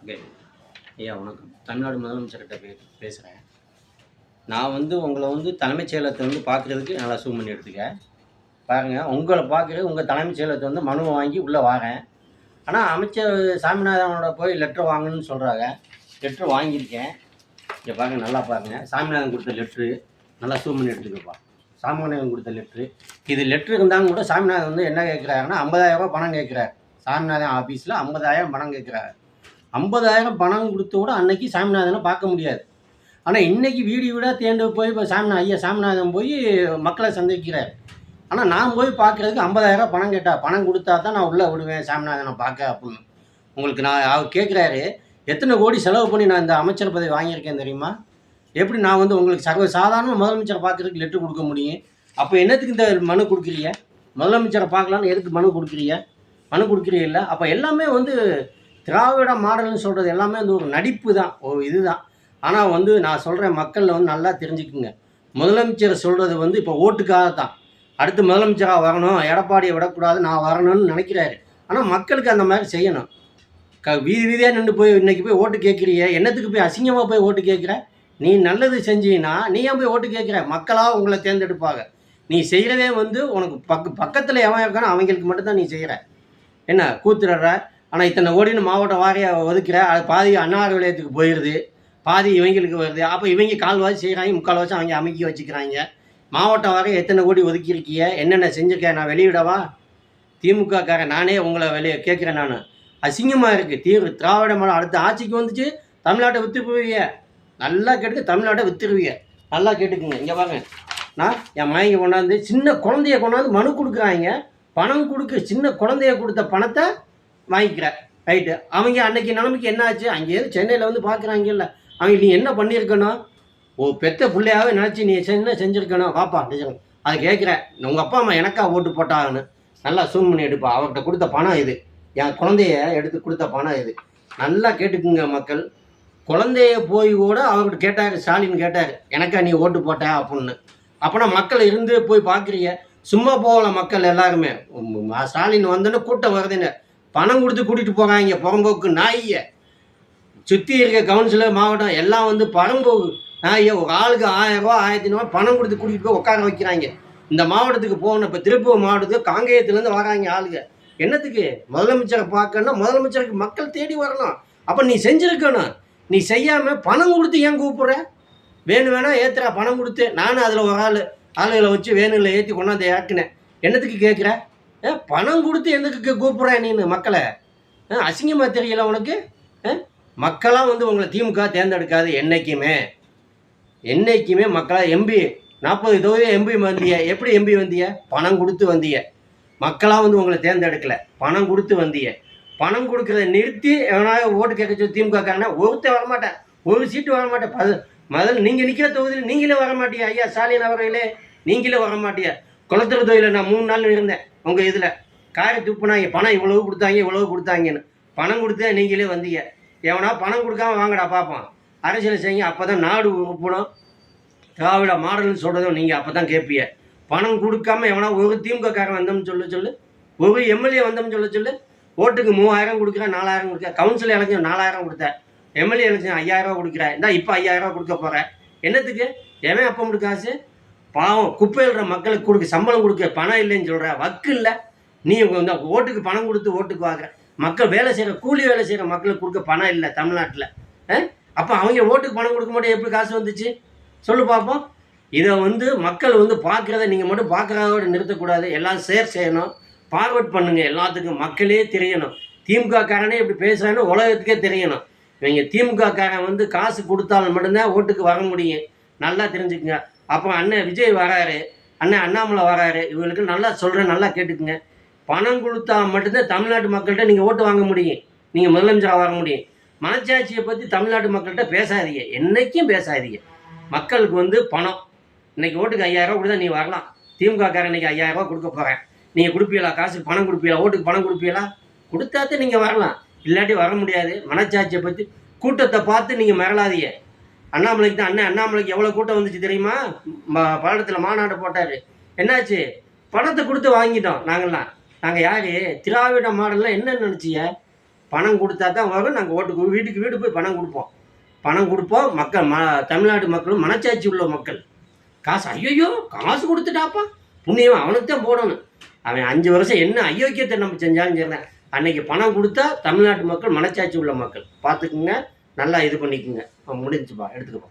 Okay. ஐயா வணக்கம். தமிழ்நாடு முதலமைச்சர்கிட்ட பேசுகிறேன். நான் வந்து உங்களை வந்து தலைமைச் செயலகத்தை வந்து பார்க்குறதுக்கு நல்லா ஜூம் பண்ணி எடுத்துக்க. பாருங்கள், உங்களை பார்க்குறது உங்கள் தலைமைச் செயலகத்தை வந்து மனுவை வாங்கி உள்ளே வாரேன். ஆனால் அமைச்சர் சாமிநாதனோட போய் லெட்ரு வாங்கணும்னு சொல்கிறாங்க. லெட்ரு வாங்கியிருக்கேன். இங்கே பாருங்கள், நல்லா பாருங்கள். சாமிநாதன் கொடுத்த லெட்ரு நல்லா ஜூம் பண்ணி எடுத்துக்கப்பா. சாமிநாதன் கொடுத்த லெட்ரு. இது லெட்ரு இருந்தாலும் கூட சாமிநாதன் வந்து என்ன கேட்குறாருன்னா 50,000 பணம் கேட்குறாரு. சாமிநாதன் ஆஃபீஸில் 50,000 பணம் கேட்குறாரு. 50,000 பணம் கொடுத்து கூட அன்னைக்கு சாமிநாதனை பார்க்க முடியாது. ஆனால் இன்றைக்கி வீடு வீடாக தேர்ந்து போய் இப்போ சாமிநாதன் போய் மக்களை சந்திக்கிறார். ஆனால் நான் போய் பார்க்குறதுக்கு 50,000 பணம் கேட்டால் பணம் கொடுத்தா தான் நான் உள்ளே விடுவேன் சாமிநாதனை பார்க்க அப்படின்னு. உங்களுக்கு நான் அவர் கேட்குறாரு, எத்தனை கோடி செலவு பண்ணி நான் இந்த அமைச்சர் பதவி வாங்கியிருக்கேன் தெரியுமா? எப்படி நான் வந்து உங்களுக்கு சாதாரண முதலமைச்சரை பார்க்குறதுக்கு லெட்ரு கொடுக்க முடியும்? அப்போ என்னத்துக்கு இந்த மனு கொடுக்குறீங்க? முதலமைச்சரை பார்க்கலான்னு எதுக்கு மனு கொடுக்குறீங்க? மனு கொடுக்குறீங்க. அப்போ எல்லாமே வந்து திராவிட மாடல்னு சொல்கிறது எல்லாமே வந்து ஒரு நடிப்பு தான், ஒரு இதுதான். ஆனால் வந்து நான் சொல்கிறேன், மக்களில் வந்து நல்லா தெரிஞ்சுக்குங்க. முதலமைச்சர் சொல்கிறது வந்து இப்போ ஓட்டுக்காக தான். அடுத்து முதலமைச்சராக வரணும், எடப்பாடியை விடக்கூடாது, நான் வரணும்னு நினைக்கிறாரு. ஆனால் மக்களுக்கு அந்த மாதிரி செய்யணும். வீதி வீதியாக நின்று போய் இன்றைக்கி போய் ஓட்டு கேட்குறிய, என்னத்துக்கு போய் அசிங்கமாக போய் ஓட்டு கேட்குற? நீ நல்லது செஞ்சீங்கன்னா நீ ஏன் போய் ஓட்டு கேட்குற? மக்களாக உங்களை தேர்ந்தெடுப்பாங்க. நீ செய்கிறதே வந்து உனக்கு பக்கத்தில் எவன் இருக்கானோ அவங்களுக்கு மட்டும்தான் நீ செய்கிற. என்ன கூத்துடுற? ஆனால் இத்தனை கோடின்னு மாவட்ட வாரியாக ஒதுக்கிற, அது பாதி அன்னார் விளையத்துக்கு போயிடுது, பாதி இவங்களுக்கு வருது. அப்போ இவங்க கால்வாசி செய்கிறாங்க, முக்கால்வாசி அவங்க அமைக்கி வச்சுக்கிறாங்க. மாவட்ட வாரியாக எத்தனை கோடி ஒதுக்கியிருக்கிய, என்னென்ன செஞ்சுருக்கேன், நான் வெளியிடவா? திமுகக்காரன் நானே உங்களை வெளியே கேட்குறேன். நான் அசிங்கமாக இருக்குது. திராவிட மாடல் அடுத்த ஆட்சிக்கு வந்துச்சு, தமிழ்நாட்டை விற்றுருவீங்க. நல்லா கேட்டுக்க, தமிழ்நாட்டை விற்றுருவீங்க. நல்லா கேட்டுக்குங்க. இங்கே வாங்க, நான் என் மயங்க கொண்டாந்து சின்ன குழந்தைய கொண்டாந்து மனு கொடுக்குறாங்க. பணம் கொடுக்க சின்ன குழந்தைய கொடுத்த பணத்தை வாங்கிக்கிற, ரைட்டு. அவங்க அன்னைக்கு நிலைமைக்கு என்ன ஆச்சு? அங்கேயே சென்னையில் வந்து பார்க்குறாங்கல்ல, அவங்க நீ என்ன பண்ணியிருக்கணும்? பெத்த பிள்ளையாவே நினச்சி நீ என்ன செஞ்சுருக்கணும்? வாப்பா நிஜம் அதை கேட்குறேன். உங்கள் அப்பா அம்மா எனக்கா ஓட்டு போட்டாங்கன்னு நல்லா சூன் பண்ணி எடுப்பா. அவர்கிட்ட கொடுத்த பணம் இது, என் குழந்தைய எடுத்து கொடுத்த பணம் இது. நல்லா கேட்டுக்குங்க மக்கள். குழந்தைய போய் கூட அவர்கிட்ட கேட்டார், ஸ்டாலின் கேட்டார், எனக்கா நீ ஓட்டு போட்ட அப்படின்னு. அப்போனா மக்கள் இருந்து போய் பார்க்குறீங்க. சும்மா போகல மக்கள் எல்லாருமே. ஸ்டாலின் வந்தோன்னு கூட்டம் வருதுன்னு பணம் கொடுத்து கூட்டிகிட்டு போகிறாங்க. புறம்போக்கு நாயை சுற்றி இருக்க கவுன்சிலர் மாவட்டம் எல்லாம் வந்து பரம்போக்கு நாயை ஒரு ஆளுக்கு 1000 ரூபா 1500 பணம் கொடுத்து கூட்டிகிட்டு போய் உட்கார வைக்கிறாங்க. இந்த மாவட்டத்துக்கு போகணும். இப்போ திருப்பூர் மாவட்டத்துக்கு காங்கேயத்துலேருந்து வராங்க ஆளுங்க. என்னத்துக்கு? முதலமைச்சரை பார்க்கணும்னா முதலமைச்சருக்கு மக்கள் தேடி வரணும். அப்போ நீ செஞ்சுருக்கணும். நீ செய்யாமல் பணம் கொடுத்து ஏன் கூப்பிட்ற? வேணா ஏற்றுறா பணம் கொடுத்து. நானும் அதில் ஒரு ஆளுகளை வச்சு வேணுங்களை ஏற்றி கொண்டாந்து இறக்குனேன். என்னத்துக்கு கேட்குற? பணம் கொடுத்து எதுக்கு கூப்பிட்றேன் நீனு மக்களை? அசிங்கமாக தெரியல உனக்கு? மக்களாக வந்து உங்களை திமுக தேர்ந்தெடுக்காது என்றைக்குமே மக்களாக. எம்பி 40 தொகுதி எம்பி வந்திய. எப்படி எம்பி வந்திய? பணம் கொடுத்து வந்திய. மக்களாக வந்து உங்களை தேர்ந்தெடுக்கலை, பணம் கொடுத்து வந்திய. பணம் கொடுக்குறத நிறுத்தி எவனா ஓட்டு கேட்க சொல்லி திமுக காரனா ஒருத்தர் வரமாட்டேன், ஒரு சீட்டு வரமாட்டேன். முதல்ல நீங்கள் நிற்கிற தொகுதியில் நீங்களே வரமாட்டியா? ஐயா ஸ்டாலின் அவர்களே, நீங்களே வரமாட்டியா? குளத்தூர் தொகுதியில் நான் 3 நாள் இருந்தேன். உங்கள் இதில் காரை துப்புனாங்க, பணம் இவ்வளவு கொடுத்தாங்கன்னு. பணம் கொடுத்தா நீங்களே வந்தீங்க. எவனா பணம் கொடுக்காம வாங்கடா பார்ப்பான். அரசியல் செய்யுங்க, அப்போ தான் நாடு உருப்படும். திராவிட மாடல்னு சொல்கிறதும் நீங்கள் அப்போ தான் கேட்பீங்க. பணம் கொடுக்காம எவனா ஒரு திமுக காரன் வந்தோம்னு சொல்லு, ஒரு எம்எல்ஏ வந்தோம்னு சொல்லு. ஓட்டுக்கு 3000 கொடுக்குறேன், 4000 கொடுக்குறேன். கவுன்சில் எலெக்ஷன் 4000 கொடுத்தேன், எம்எல்ஏ எலெக்ஷன் 5000 ரூபா கொடுக்குறேன். இந்தா இப்போ 5000 ரூபா கொடுக்க போகிறேன். என்னத்துக்கு? எவன் அப்போ மட்டும் காசு? பாவம் குப்பையில்ற மக்களுக்கு கொடுக்க, சம்பளம் கொடுக்க பணம் இல்லைன்னு சொல்கிற. வக்கு இல்லை. நீ இந்த ஓட்டுக்கு பணம் கொடுத்து ஓட்டுக்கு வாங்குற. மக்கள் வேலை செய்கிற, கூலி வேலை செய்கிற மக்களுக்கு கொடுக்க பணம் இல்லை தமிழ்நாட்டில். அப்போ அவங்க ஓட்டுக்கு பணம் கொடுக்க மாட்டேன், எப்படி காசு வந்துச்சு சொல்லு பார்ப்போம். இதை வந்து மக்கள் வந்து பார்க்குறத நீங்கள் மட்டும் பார்க்குறதோட நிறுத்தக்கூடாது. எல்லாம் ஷேர் செய்யணும், ஃபார்வர்ட் பண்ணுங்கள். எல்லாத்துக்கும் மக்களே தெரியணும். திமுக காரனே இப்படி பேசுகிறான்னு உலகத்துக்கே தெரியணும். இவங்க திமுக காரன் வந்து காசு கொடுத்தாலும் மட்டும்தான் ஓட்டுக்கு வர முடியும். நல்லா தெரிஞ்சுக்குங்க. அப்புறம் அண்ணன் விஜய் வராரு, அண்ணன் அண்ணாமலை வராரு. இவங்களுக்கு நல்லா சொல்கிறேன், நல்லா கேட்டுக்குங்க. பணம் கொடுத்தா மட்டும்தான் தமிழ்நாட்டு மக்கள்கிட்ட நீங்கள் ஓட்டு வாங்க முடியும், நீங்கள் முதலமைச்சராக வர முடியும். மனச்சாட்சியை பற்றி தமிழ்நாட்டு மக்கள்கிட்ட பேசாதீங்க, என்றைக்கும் பேசாதீங்க. மக்களுக்கு வந்து பணம் இன்றைக்கி ஓட்டுக்கு 5000 ரூபா கொடுத்தா நீ வரலாம். திமுக காரன் இன்றைக்கி 5000 ரூபா கொடுக்க போகிறேன். நீங்கள் கொடுப்பீங்களா? காசுக்கு பணம் கொடுப்பீங்களா? ஓட்டுக்கு பணம் கொடுப்பீங்களா? கொடுத்தாதான் நீங்கள் வரலாம், இல்லாட்டி வர முடியாது. மனச்சாட்சியை பற்றி கூட்டத்தை பார்த்து நீங்கள் மிரளாதீங்க. அண்ணாமலைக்கு தான் அண்ணாமலைக்கு எவ்வளோ கூட்டம் வந்துச்சு தெரியுமா? பல்லடத்தில் மாநாடு போட்டார். என்னாச்சு? பணத்தை கொடுத்து வாங்கிட்டோம் நாங்கள்லாம். நாங்கள் யார்? திராவிட மாடல்லாம் என்ன நினச்சிய? பணம் கொடுத்தா தான் வரும். நாங்கள் ஓட்டுக்கு வீட்டுக்கு வீடு போய் பணம் கொடுப்போம். பணம் கொடுப்போம். மக்கள் தமிழ்நாட்டு மக்களும் மனச்சாட்சி உள்ள மக்கள். காசு ஐயோ காசு கொடுத்துட்டாப்பா புண்ணியம் அவனுக்கு தான் போடணும். அவன் 5 வருஷம் என்ன அயோக்கியத்தை நம்ம செஞ்சாலும் சரிதான். அன்னைக்கு பணம் கொடுத்தா தமிழ்நாட்டு மக்கள் மனச்சாட்சி உள்ள மக்கள் பார்த்துக்குங்க. நல்லா இது பண்ணிக்குங்க. முடிஞ்சுப்பா, எடுத்துக்கப்பா.